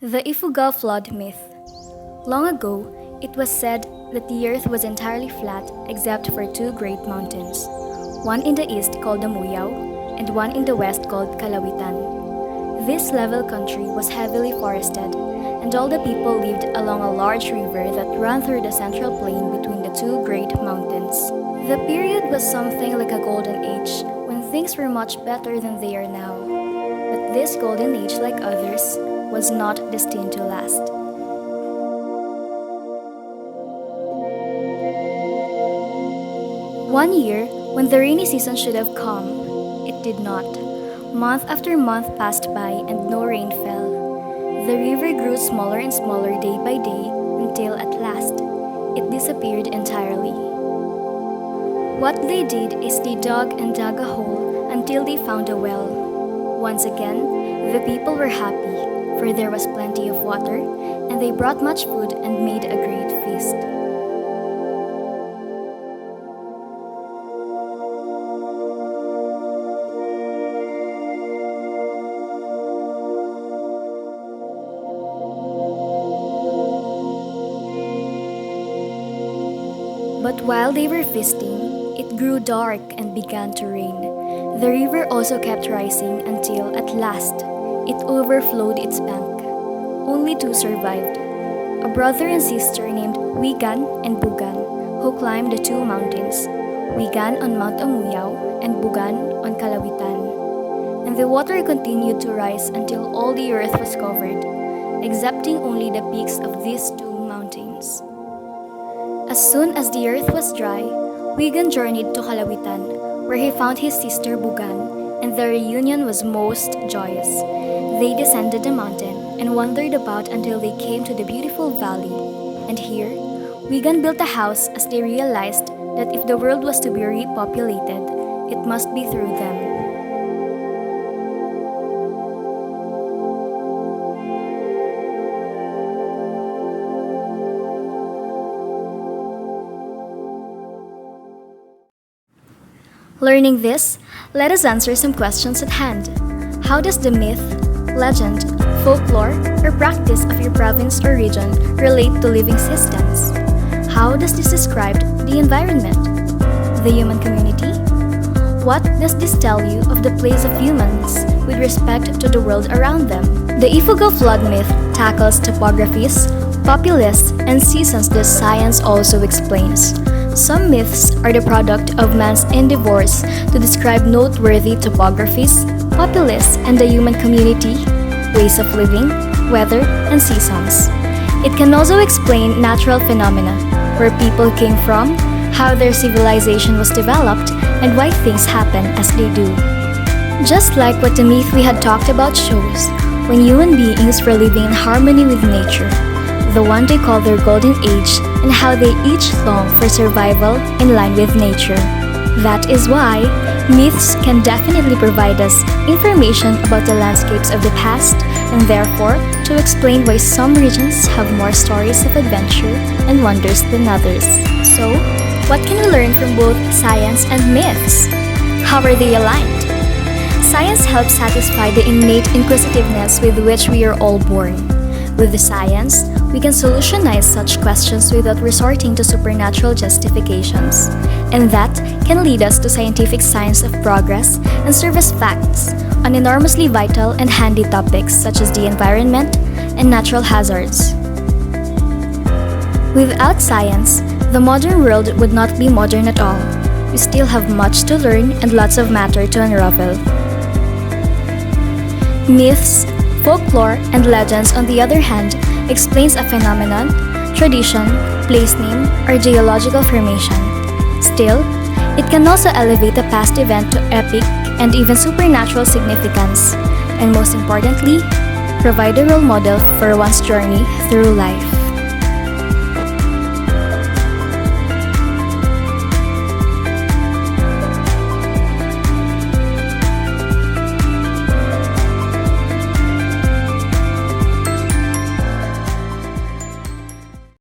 The Ifugao flood myth. Long ago, it was said that the earth was entirely flat except for two great mountains, one in the east called the Muyao and one in the west called Kalawitan. This level country was heavily forested, and all the people lived along a large river that ran through the central plain between the two great mountains. The period was something like a golden age, when things were much better than they are now. But this golden age, like others, was not destined to last. One year, when the rainy season should have come, it did not. Month after month passed by and no rain fell. The river grew smaller and smaller day by day until at last, it disappeared entirely. What they did is they dug and dug a hole until they found a well. Once again, the people were happy, for there was plenty of water, and they brought much food and made a great feast. But while they were feasting, it grew dark and began to rain. The river also kept rising until, at last, it overflowed its bank. Only two survived, a brother and sister named Wigan and Bugan, who climbed the two mountains, Wigan on Mount Amuyao and Bugan on Kalawitan. And the water continued to rise until all the earth was covered, excepting only the peaks of these two mountains. As soon as the earth was dry, Wigan journeyed to Kalawitan, where he found his sister Bugan, and the reunion was most joyous. They descended the mountain and wandered about until they came to the beautiful valley. And here, Wigan built a house as they realized that if the world was to be repopulated, it must be through them. Learning this, let us answer some questions at hand. How does the myth, legend, folklore, or practice of your province or region relate to living systems? How does this describe the environment? The human community? What does this tell you of the place of humans with respect to the world around them? The Ifugao flood myth tackles topographies, populace, and seasons that science also explains. Some myths are the product of man's endeavors to describe noteworthy topographies, populace, and the human community, ways of living, weather, and seasons. It can also explain natural phenomena, where people came from, how their civilization was developed, and why things happen as they do. Just like what the myth we had talked about shows, when human beings were living in harmony with nature, the one they call their golden age, and how they each long for survival in line with nature. That is why myths can definitely provide us information about the landscapes of the past, and therefore to explain why some regions have more stories of adventure and wonders than others. So, what can we learn from both science and myths? How are they aligned? Science helps satisfy the innate inquisitiveness with which we are all born. With the science, we can solutionize such questions without resorting to supernatural justifications. And that can lead us to scientific science of progress and serve as facts on enormously vital and handy topics such as the environment and natural hazards. Without science, the modern world would not be modern at all. We still have much to learn and lots of matter to unravel. Myths, folklore, and legends, on the other hand, explains a phenomenon, tradition, place name, or geological formation. Still, it can also elevate a past event to epic and even supernatural significance, and most importantly, provide a role model for one's journey through life.